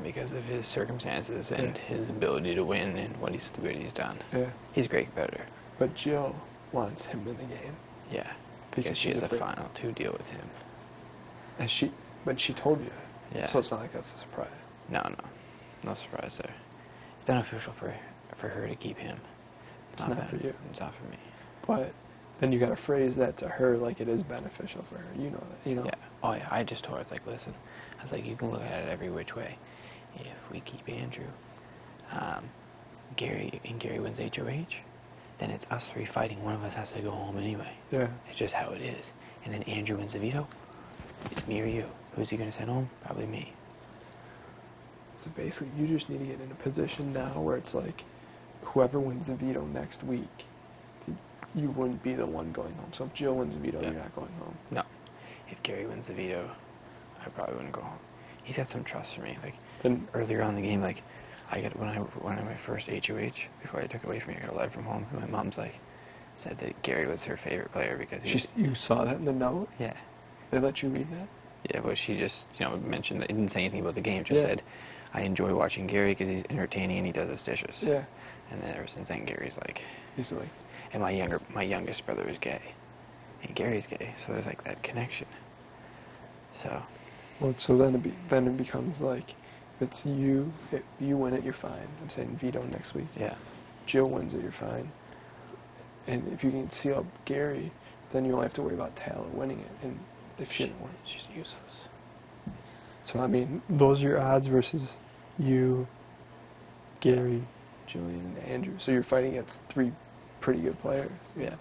because of his circumstances and his ability to win and what he's done. Yeah. He's a great competitor. But Jill wants him in the game. Yeah. Because she has a final 2 deal with him. And but she told you. Yeah. So it's not like that's a surprise. No surprise there. It's beneficial for her to keep him. It's not for you. It's not for me. But then you got to phrase that to her like it is beneficial for her. You know that. You know. Yeah. Oh yeah. I just told her, it's like, listen. I was like, you can look at it every which way. If we keep Andrew, Gary wins HOH, then it's us 3 fighting. One of us has to go home anyway. Yeah. It's just how it is. And then Andrew wins the veto. It's me or you. Who's he going to send home? Probably me. So basically, you just need to get in a position now where it's like, whoever wins the veto next week, you wouldn't be the one going home. So if Jill wins the veto, you're not going home. No. If Gary wins the veto, I probably wouldn't go home. He's got some trust for me. Like, then earlier on in the game, like, when I won my first HOH, before I took it away from me, I got a letter from home. And my mom's like, said that Gary was her favorite player because you saw that in the note? Yeah. They let you read that? Yeah, but she just, mentioned that. It didn't say anything about the game. Just said, I enjoy watching Gary because he's entertaining and he does his dishes. Yeah. And then ever since then, Gary's like... He's like... And my youngest brother is gay. And Gary's gay. So there's like that connection. So... Well, so then it becomes like, if it's you, if you win it, you're fine. I'm saying veto next week. Yeah. Jill wins it, you're fine. And if you can seal up Gary, then you only have to worry about Taylor winning it. And if she didn't win, she's useless. So, I mean, those are your odds versus you, Gary, Julian, and Andrew. So you're fighting against 3 pretty good players. Yeah.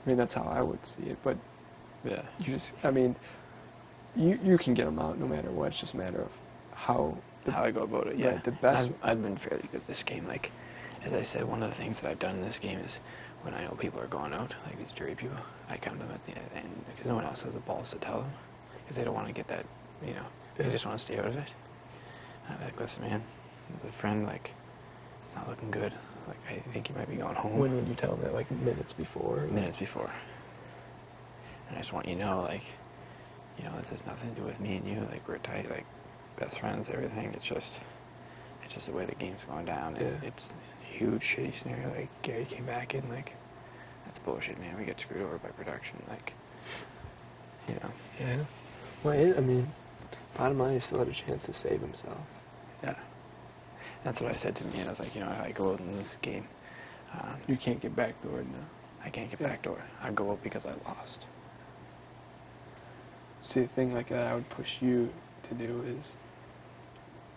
I mean, that's how I would see it. But yeah, you can get them out no matter what. It's just a matter of how I go about it. Yeah, right, the best. I've been fairly good this game. Like, as I said, one of the things that I've done in this game is when I know people are going out, like these jury people, I come to them at the end because no one else has the balls to tell them because they don't want to get that, they just want to stay out of it. I'm like, listen, man, as a friend, like, it's not looking good. Like, I think you might be going home. When would you tell them that? Like minutes before? Minutes before. And I just want you to know, like, this has nothing to do with me and you. Like, we're tight, like, best friends, everything. It's just the way the game's going down. And it's a huge, shitty scenario. Like, Gary came back in, like, that's bullshit, man. We get screwed over by production. Like, Yeah. Well, I mean, bottom line, he still had a chance to save himself. Yeah. That's what I said to me. And I was like, if I go out in this game, you can't get backdoored now. I can't get backdoor. I go out because I lost. See, the thing like that I would push you to do is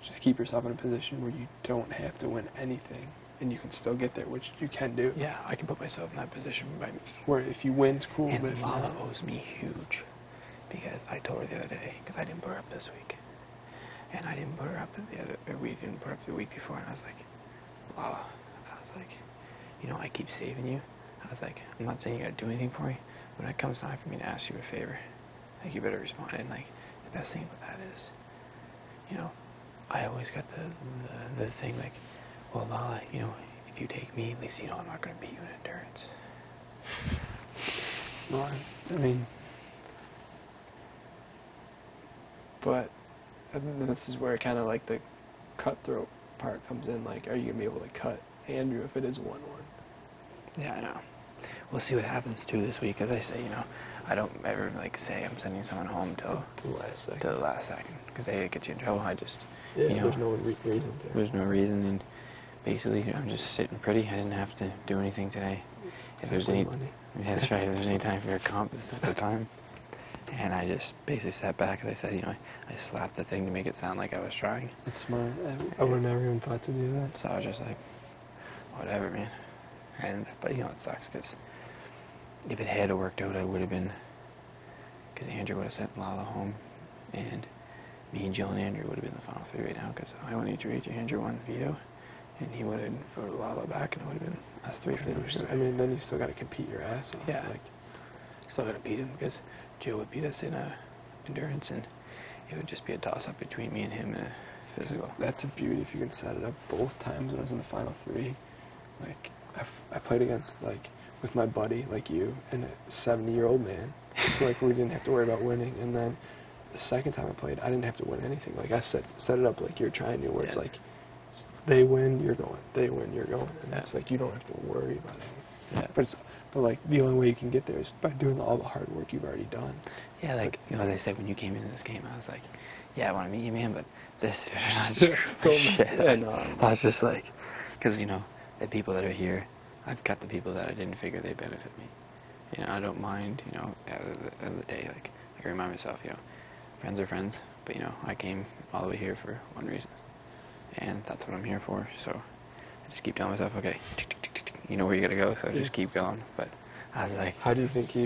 just keep yourself in a position where you don't have to win anything, and you can still get there, which you can do. Yeah, I can put myself in that position by me. Where if you win, it's cool. And but if Lala not, owes me huge, because I told her the other day, because I didn't put her up this week, and I didn't put her up we didn't put her up the week before, and I was like, Lala, I keep saving you. I was like, I'm not saying you gotta do anything for me, but when it comes time for me to ask you a favor, like, you better respond. And, like, the best thing about that is, I always got the thing, like, well, Lala, if you take me, at least I'm not going to beat you in endurance. Well, I mean, but this is where kind of like the cutthroat part comes in. Like, are you going to be able to cut Andrew if it is 1-1? Yeah, I know. We'll see what happens, too, this week. As I say, I don't ever, say I'm sending someone home till the last second. Because they get you in trouble. I just, there's no reason to. There's no reason, and basically, I'm just sitting pretty. I didn't have to do anything today. If there's any money. Yeah, that's right. If there's any time for your comp, this is the time. And I just basically sat back, as I said, I slapped the thing to make it sound like I was trying. That's smart. I would have never even thought to do that. So I was just like, whatever, man. But it sucks, because if it had worked out, I would have been, because Andrew would have sent Lala home, and me and Jill and Andrew would have been the final 3 right now, because I won HOH, Andrew won veto, and he would have voted Lala back, and it would have been us 3 for the first. I mean, then you still got to compete your ass off. Yeah, still got to beat him, because Jill would beat us in endurance, and it would just be a toss-up between me and him in a physical. That's a beauty if you can set it up both times when I was in the final 3. Like, I played against, with my buddy, like you, and a 70-year-old man. So, we didn't have to worry about winning. And then the second time I played, I didn't have to win anything. Like I set it up like you're trying to, where it's Yeah. like they win, you're going. They win, you're going, and Yeah. it's like you don't have to worry about anything. Yeah. But like the only way you can get there is by doing all the hard work you've already done. Yeah, like, you know, as I said, when you came into this game, I was like, yeah, I want to meet you, man, but this dude is not screw my shit. Yeah, no. I was just like, because, you know, the people that are here, I've cut the people that I didn't figure they benefit me. You know, I don't mind, you know, at the end of the day, like, I can remind myself, you know, friends are friends, but, you know, I came all the way here for one reason, and that's what I'm here for, so I just keep telling myself, okay, you know where you gotta go, so just keep going, but I was like... How do you think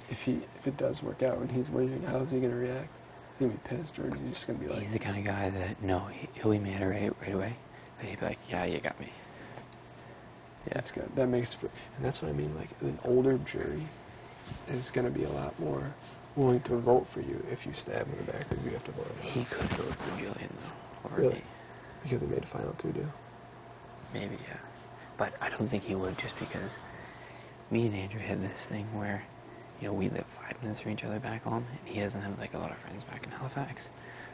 if it does work out when he's leaving, how is he going to react? Is he going to be pissed, or is he just going to be like... He's the kind of guy that, no, he'll be mad right away, but he'd be like, yeah, you got me. Yeah. That's good. That makes... And that's what I mean, like, an older jury is going to be a lot more willing to vote for you if you stab in the back, or you have to vote. He could vote for Julian, though. Or Really? me. Because they made a final two, do? Maybe, yeah. But I don't think he would, just because me and Andrew had this thing where, you know, we live 5 minutes from each other back home, and he doesn't have, like, a lot of friends back in Halifax.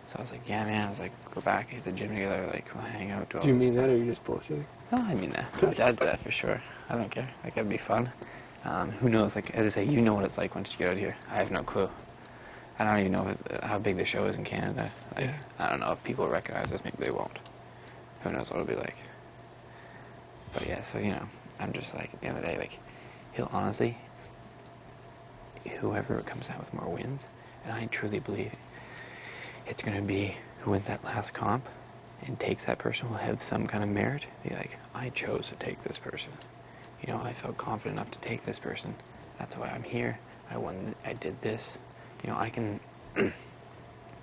So I was like, yeah, man. I was like, go back, hit the gym together, like, we'll hang out, do all Do you this mean stuff. that, or are you just bullshitting? No, I mean that. My dad did that for sure. I don't care. Like, that'd be fun. Who knows? Like, as I say, you know what it's like once you get out here. I have no clue. I don't even know how big the show is in Canada. Like, Yeah. I don't know if people recognize us. Maybe they won't. Who knows what it'll be like. But yeah, so, you know, I'm just like, at the end of the day, like, he'll honestly, whoever comes out with more wins, and I truly believe it's going to be who wins that last comp and takes that person will have some kind of merit. Be like, I chose to take this person. You know, I felt confident enough to take this person. That's why I'm here. I won. I did this. You know, I can,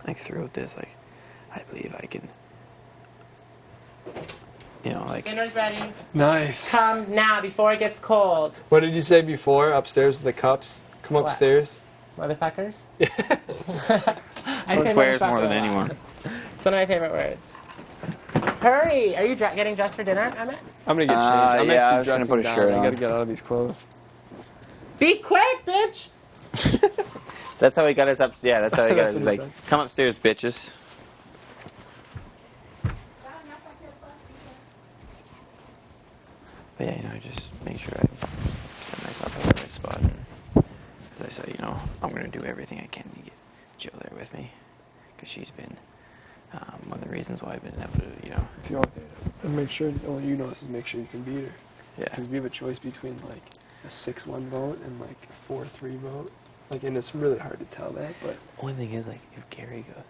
like, throughout this, like, I believe I can, you know, like... Dinner's ready. Nice. Come now before it gets cold. What did you say before? Upstairs with the cups? Come What? upstairs. Motherfuckers? I say swears more motherfucker than a lot. anyone. It's one of my favorite words. Hurry! Are you getting dressed for dinner, Emmett? I'm going to get changed. I'm yeah, I actually was gonna dressing put a down. shirt I on. got to get out of these clothes. Be quick, bitch! That's how he got us up. Yeah, that's how he got us. That's He's what he like, said. come upstairs, bitches. But yeah, you know, I just make sure I set myself in the right spot. And as I said, you know, I'm going to do everything I can to get Jill there with me. Because she's been one of the reasons why I've been able to, you know... If you want and make sure, all you know is make sure you can beat her. Yeah. Because we have a choice between, like, a 6-1 vote and, like, a 4-3 vote. Like, and it's really hard to tell that, but... Only thing is, like, if Gary goes,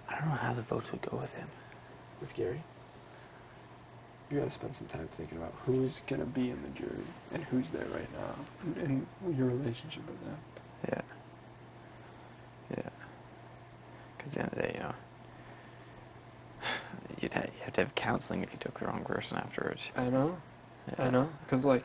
I don't know how the votes would go with him. With Gary, you got to spend some time thinking about who's going to be in the jury and who's there right now and your relationship with them. Yeah. Yeah. Because at the end of the day, you know, you have to have counseling if you took the wrong person afterwards. I know. Yeah. I know. Because, like,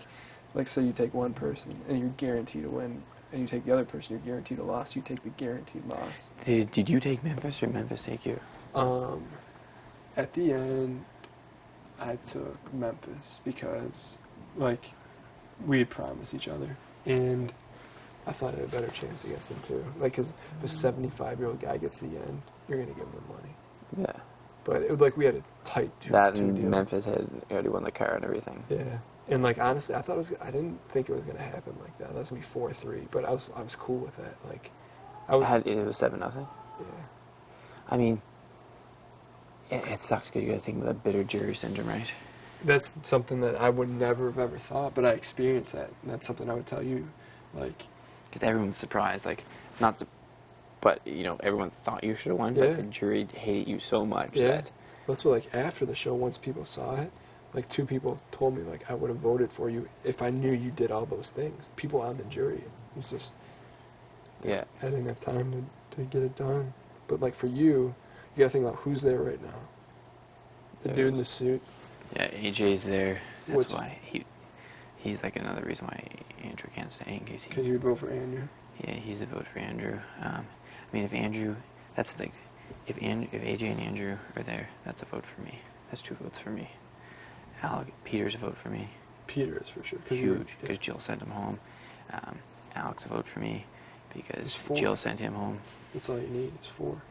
say you take one person and you're guaranteed to win, and you take the other person, you're guaranteed a loss. You take the guaranteed loss. Did you take Memphis or Memphis take you? At the end, I took Memphis because, like, we had promised each other, and I thought I had a better chance against him too. Like, because if a 75-year-old guy gets to the end, you're gonna give him the money. Yeah. But it was like we had a tight two That deal. and Memphis had already won the car and everything. Yeah. And, like, honestly, I didn't think it was gonna happen like that. That was gonna be 4-3, but I was cool with that. Like, It was 7-0. Yeah. I mean, it sucks because you got to think about that bitter jury syndrome, right? That's something that I would never have ever thought, but I experienced that, and that's something I would tell you, like... Because everyone's surprised, like, but, you know, everyone thought you should have won, Yeah. but the jury hated you so much Yeah. that... That's what, like, after the show, once people saw it, like, 2 people told me, like, I would have voted for you if I knew you did all those things. People on the jury. It's just... Yeah. I didn't have time to get it done. But, like, for you gotta think about who's there right now. The dude in the suit. Yeah, AJ's there. That's What's- why he's like another reason why Andrew can't stay in case Can you vote for Andrew? Yeah, he's a vote for Andrew. I mean, if Andrew, that's the thing. If AJ and Andrew are there, that's a vote for me. That's 2 votes for me. Peter's a vote for me. Peter is for sure. Huge, because Jill sent him home. Alex a vote for me. because It's 4. Jill sent him home, That's all you need. It's 4.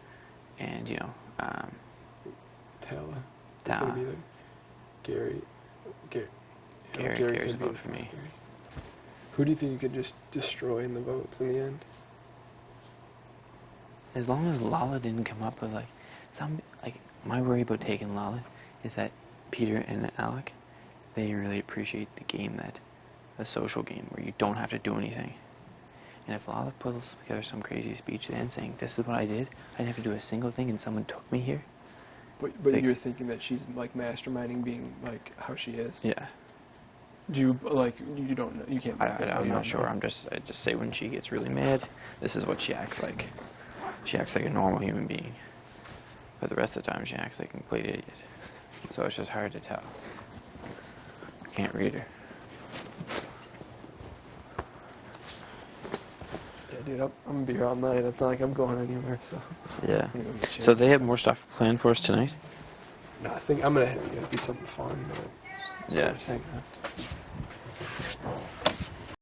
and Taylor. Tala. Gonna be there. Gary. Gary's a could be vote for me. Gary. Who do you think you could just destroy in the votes in the end? As long as Lala didn't come up with my worry about taking Lala is that Peter and Alec, they really appreciate the game, the social game where you don't have to do anything. And if Lala pulls together some crazy speech then saying, this is what I did have to do a single thing and someone took me here. But you're thinking that she's like masterminding being like how she is? Yeah. Do you you don't know, you can't I'm not sure. I just say when she gets really mad, this is what she acts like. She acts like a normal human being. But the rest of the time she acts like a complete idiot. So it's just hard to tell. Can't read her. Yeah, dude, I'm gonna be here all night. It's not like I'm going anywhere, so. Yeah. I'm gonna chill. So they have more stuff planned for us tonight? No, I think I'm gonna have you guys do something fun, but Yeah. just hang out.